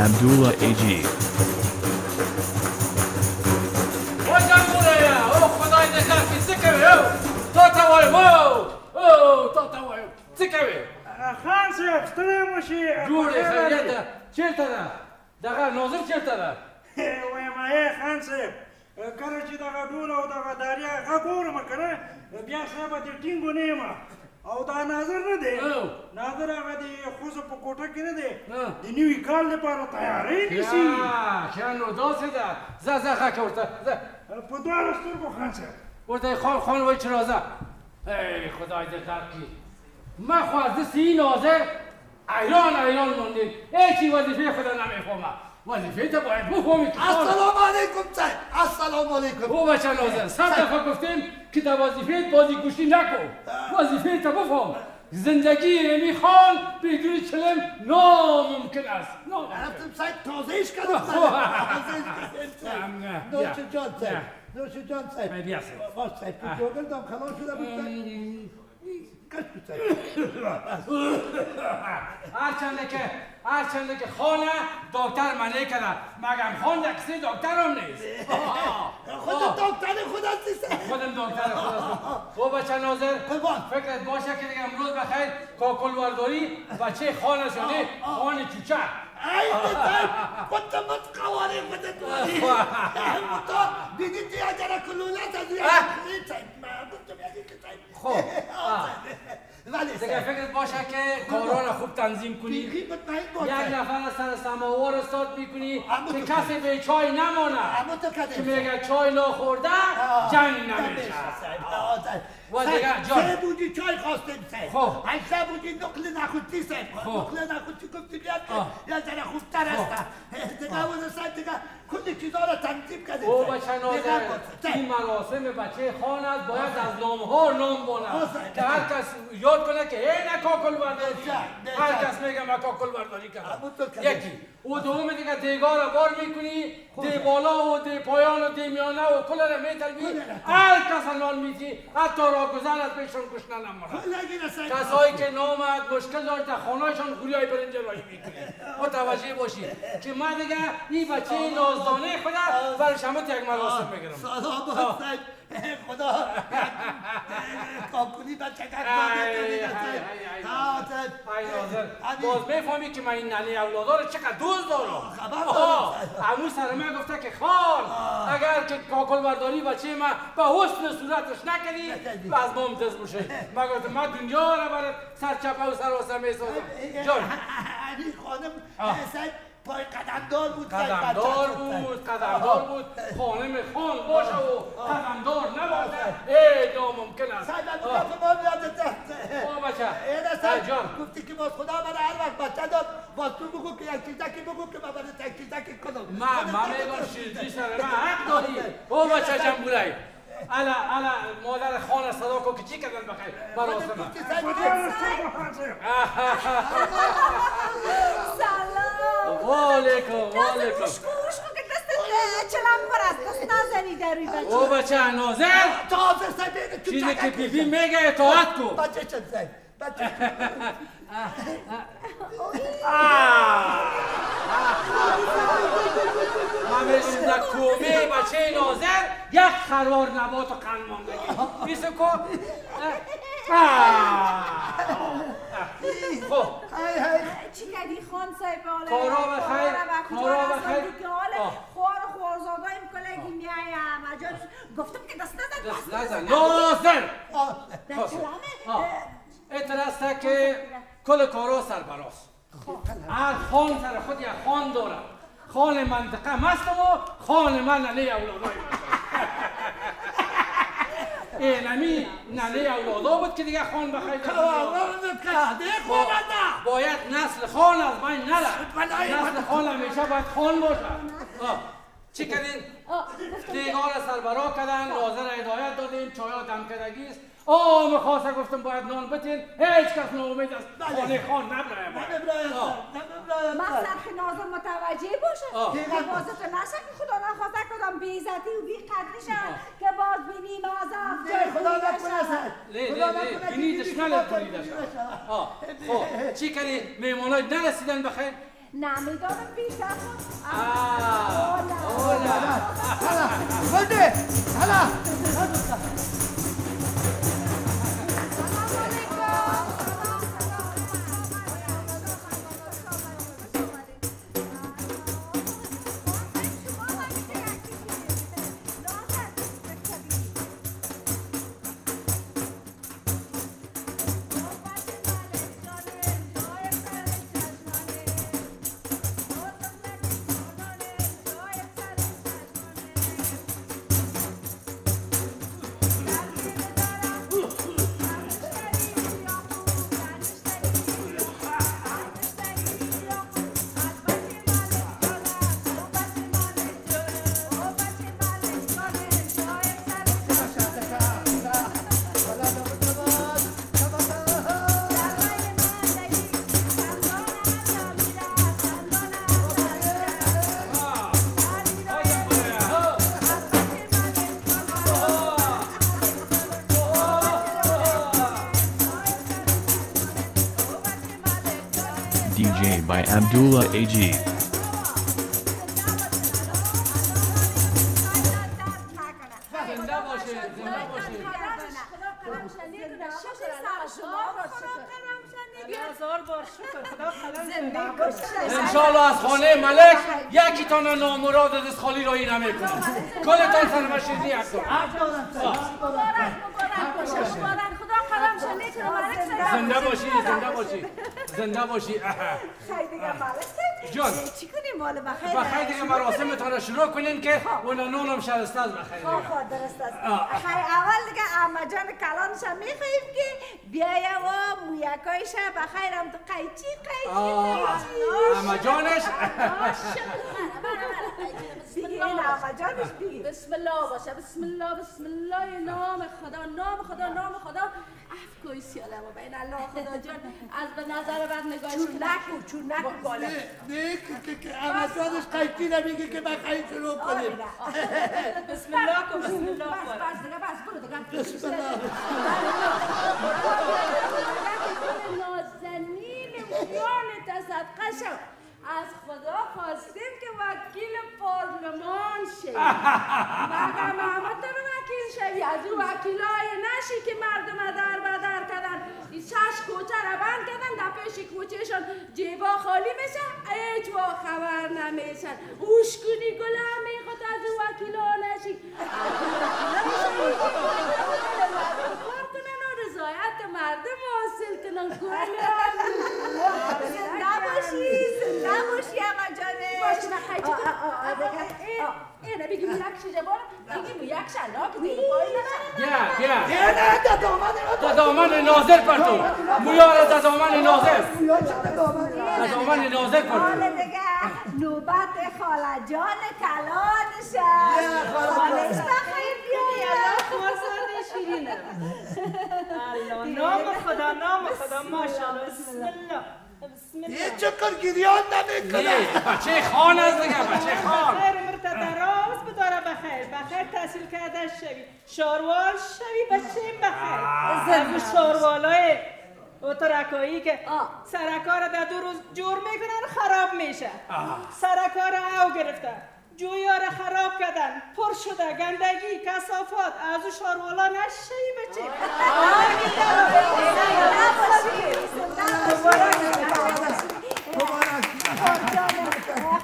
Abdullah AG. خان صاحب ستړی مو شي جوړې خیریت ده چېرته ده دغه ناظر چېرته ده وایم ای خان صاحب کله چې دغه ډول او دغه داریا غږ اورم که نه بیا صاحبه د ټینګو نه یم او دا ناظر نه دی ناظر هغه د ښځو په کوټه کې نه دی د نوي کال لپاره تیاری نیسي ښه نو داسې ده ځه غږ کړه ورته ځه په دواړو سترګو خان صاحب ورته یې خان وایي چې راځه ای خدای دې غرق کړي ما خو از دست این ناظر ایران موندیم هیچی وظیفه خدا نمیفهمم وظیفه تو باید بفهمی که السلام علیکم صاحب السلام علیکم او بچه ناظر 100 دفعه گفتیم که در وظیفه بازیگوشی نکن وظیفه تو بفهم زندگی رمی خان بدون چلم ناممکن است رفتم صاحب تازهش کردم نوش جان صاحب نوش جان صاحب بیا صاحب باش صاحب که جوگل دام خلاص شده بود هرچنده که خانه دکتر منع کرده مگم خان یک کسی دکتر هم نیست خودم دکتر خود هستی خودم دکتر خود هستم او بچه ناظر فکرت باشه که دیگه امروز بخیر کاکلورداری بچه خانه شده خان چوچه ای بزن خودمت قواره خودت واری تو دیدی تی اگر کلولت از یه خب دیگه فکرت باشه که کاران خوب تنظیم کنی یک نفر از سر سماوار استاد میکنی که کسی به چای نمانه که میگه چای نخورده جنگ نمیشه و دیگه جان سه بودی چای خواستیم سه هشته بودی نقل نخودی سه نقل نخودی گفتی بیاد که یه ذره خوبتر هسته دیگه اون سه دیگه کلی چیزا رو تنظیم کردیم او بچه ناظر این مراسم بچه خان است باید از نامها نام بانه که هر کس یاد کنه که هی نه کاکل برداری هر کس میگه من کاکل برداری کردم یکی او دوم دیگه دیگاه رو بار میکنی دی بالا و دی پایان و دی میانه و کل رو میتلبی هر کس نان میتی حتی راگذر از پیشون گشنه نمونه کسایی که نامد مشکل داشت در خانهشان گوریای برنج راهی میکنی متوجه باشی که من دیگه این بچه نازدانه خدا برای شما یک مراسم میگیرم سلام خدا کاکولی بچه باز میفهمی که من این ننه اولادا رو چقدر دوست دارم امو سر من گفته که خان اگر که کاکل برداری بچه من به حسن صورتش نکردی باز ممتاز باشه من گفتم من دنیا رو برای سرچپه و سراسر میسازم جان این خانم پای قدمدار بود قدمدار بود خانم خان باشه و قدمدار نباشه ای ناممکن است سعید ما بیادت او بچه جان گفتی که باز خدا برای هر وقت بچه داد باز تو بگو که یک چیزکی بگو که من برای تک چیزکی کنم من میگم شیرجی سر من حق داری او بچه جنبولای الا مادر خانه صدا کن که چی کردن بخیر مراسم سلام وعلیکم خوش که دست چلم بر از دست نزنی در روی بچه او بچه نازر چیزی که بیبی میگه اطاعت کن بچه چه زن بچه همه در کومه بچه ناظر یک خروار نبات و قند ماندگی بیسه کن خب چی کردی خان صاحب کارا بخیر خوار خوارزاده ایم کلگی میایم اجاز گفتم که دست نزن ناظر در چلمه اعتراض که کل کارا سربراست هر خان سر خود یک خان داره خان منطقه مستم و خان من ننه اولادای اینمی ننه اولادا بود که دیگه خان بخیر باید نسل خان از بین نره نسل خان همیشه باید خان باشه چی کردین؟ دیگاه را سربراه کردن ناظر هدایت دادیم چایا دم کردگی است میخواسته گفتم باید نان بتین هیچ کس ناامید است خانه خان نبرای مقصد که ناظر متوجه باشه که بازتو نشه که خدا نخواسته کدام بیزتی و بی قدرشن که باز بینیم از خدا نکنه بینیدش نلد کنیدش خب چی کردی؟ میمانای نرسیدن بخیر؟ نمیدانم پیش DJ by Abdullah AG. انشالله از خانه ملک یکی تان نامراد دست خالی را این نمی کنید کلتان سرمشیدی یک دار زنده باشی زنده باشی خیلی دیگه مالک جان چی کنیم مال بخیر بخیر دیگه مراسمتان را شروع کنین که اونا نونم شرسته است بخیر دیگه درست است خیلی اول دیگه اما جان کلانش هم میخواییم که بیایه و مویکایش بخیر هم تو قیچی اما جانش بگی این اما جانش بگی بسم الله باشه بسم الله نام خدا افکوی سیاله و بین الله خدا جان از به نظر بعد نگاهش چون نکو بالا نه که اما جانش قیچی نمیگه که بخیر شروع کنیم بسم الله کن بسم الله بس دیگه بس برو دیگه بسم الله نازنین جان تصدقه شو از خدا خواستیم که وکیل پارلمان شی مگر محمد رو وکیل شوی از او وکیلای نشی که مردم در بدر کردن این 6 کوچه رو بند کردن در پیش کوچهشان جیبا خالی میشن هیچ با خبر نمیشن اوشکونی گلا میخواد از او وکیلا نشی کار کنن و رضایت مردم حاصل کنن زنده باشی اما جانه باشه بخیر اینه بگیم یک شیجه بارم بگیم یک شلاک دیگه بیا نه دامن ناظر پرتو مویار از دامن ناظر دامن ناظر پرتو حالا دیگه نوبت خاله جان کلانشه خالش بخیر بیاید شیرینه نام خدا ماشاءالله بسم الله یه چکر گریان نمیکنه بچه خان است دیگه بچه خان خیر عمرت دراز بداره بخیر تحصیل کرده شوی شاروال شوی بچه بخیر از شاروالای اترکایی که سرکا را در 2 روز جور میکنن خراب میشه سرکا را او گرفته جویا را خراب کردن پر شده گندگی کثافات از او شاروالا نشی بچه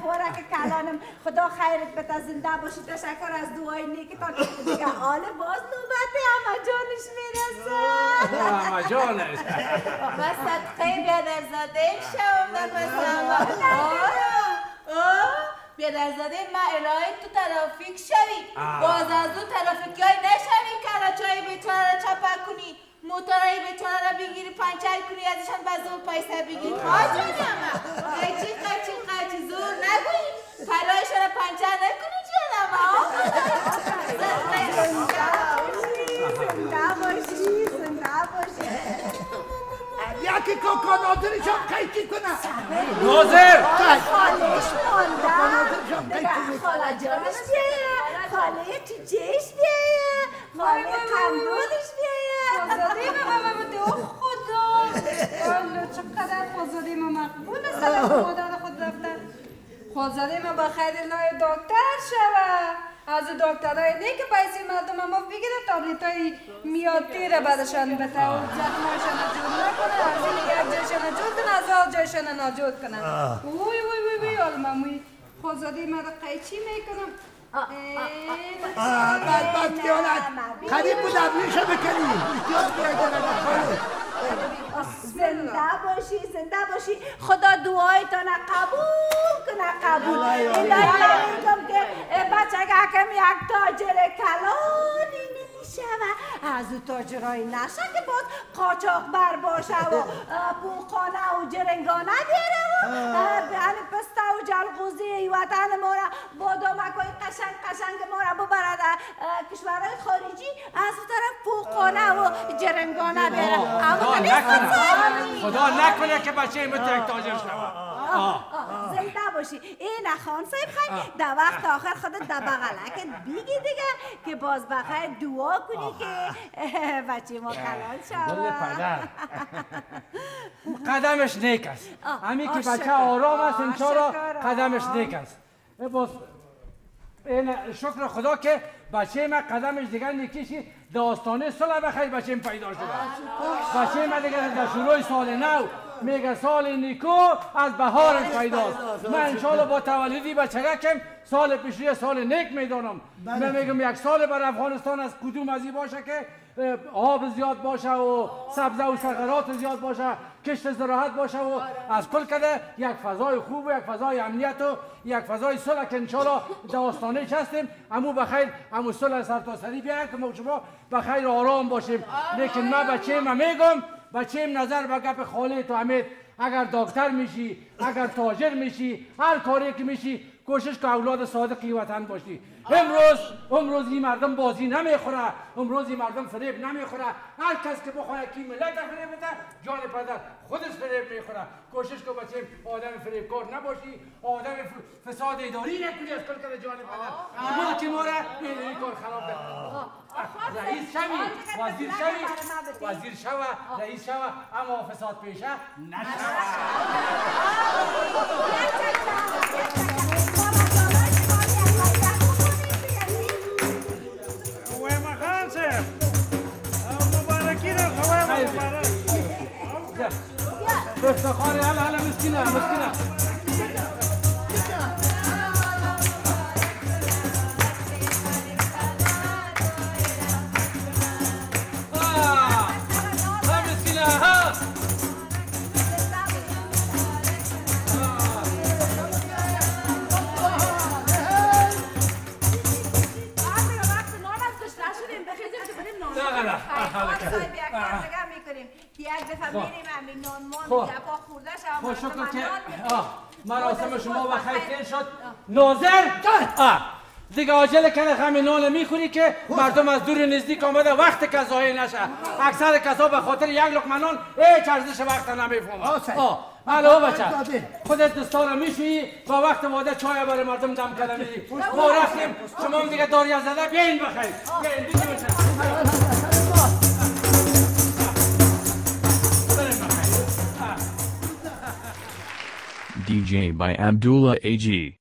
خوراک کلانم خدا خیرت بده زنده باشی تشکر از دعای نیکتان دیگه حال باز نوبت اما جانش میرسه اما جانش و صدقه بیادرزاده شوم نفسم بیادرزاده ما الهی تو ترافیک شوی باز از اون ترافیکی های نشوی کراچای بیتوانه را چپک کنی موتورای بیتوانه را بگیری پنچر کنی ازشان بزرگ پیسه بگیری خواه جانم قیچی زور نگوی پرایش را پنچر نکنی جانم زنده باشی یکی کوکا ناظرش هم قیچی کنه ناظر خالش مانده خاله جانش بیایه خاله چیچهش بیایه خاله قندونش بیایه آزاده ما تو خدا چقدر آزاده ما مقبول است خدا خود رفته خودزده ما بخیر لای دکتر شوه از دکترهای نه که پیسی مردم ما بگیره تابلیت های میاد تیره بعدشان بته و زخماشان جور نکنه از این یک جایشان جور کنه از آن جایشان نجور کنه وی علموی خودزده ما را قیچی میکنم بعد خیالت قریب بود ابریشو بکنی احتیاط بیاید زنده باشی خدا دعایتان قبول کنه قبول الهی نمیگم که بچه حکم یک تاجر کلانی نمیشه و از او تاجرهای نشه که باز قاچاق بر باشه و پوخانه و جرنگانه بیاره و بهن پسته و جلغوزی وطن ما را بادامکای قشنگ ما را ببرد کشورهای خارجی از او طرف پوخانه و جرنگانه بیاره خدا نکنه که بچه مترک تاجر شود زنده باشی این خان صاحب خیلی در وقت آخر خودت در بغلکت بگی دیگه که باز بخیر دعا کنی که بچه ما کلان شود قدمش نیک است همین که بچه آرام است انشاءالله قدمش نیک است باز این شکر خدا که بچه ما قدمش دیگر نیکیشی داستانه صلح بخیر بچه ما پیدا شده بچه ما دیگر در شروع سال نو میگه سال نیکو از بهارش پیداست من انشاءالله با تولدی بچگکم سال پیشی سال نیک میدانم من میگم یک سال بر افغانستان از کدوم ازی باشه که آب زیاد باشه و سبزه و ثمرات زیاد باشه کشت زراعت باشه و از کل کده یک فضای خوب و یک فضای امنیت و یک فضای صلح که انشاءالله داستانه هستیم امو بخیر امو صلح سرتاسری بیاید که ما شما بخیر آرام باشیم لیکن من بچه ما میگم بچه‌م نظر به گپ خاله تو امید اگر دکتر میشی اگر تاجر میشی هر کاری که میشی کوشش که اولاد صادقی وطن باشی امروز این مردم بازی نمیخوره امروز این مردم فریب نمیخوره هر کس که بخواد کی ملت فریب بده جان پدر خودش فریب میخوره کوشش که بچه آدم فریبکار نباشی آدم فساد اداری نکنی از کل کنه جان پدر ما که ما را این کار خراب نکنه رئیس شوی وزیر شوی رئیس شوی اما فساد پیشه نشوی بفتخاری هلا مسكينة شکر که مراسم شما بخیر شد ناظر دیگه عاجل کنه همین نان میخوری که مردم از دور نزدیک آمده وقت که ضایع نشه اکثر کسا به خاطر یک لقمه نان هیچ ارزش وقت نمیفهمه الو بچه خودت دستارا میشویی با وقت واده چای برای مردم دم کرده میدی ما رفتیم شما هم دیگه داری از زده بیاین بخیر بیاین دیگه بچه DJ by Abdullah AG.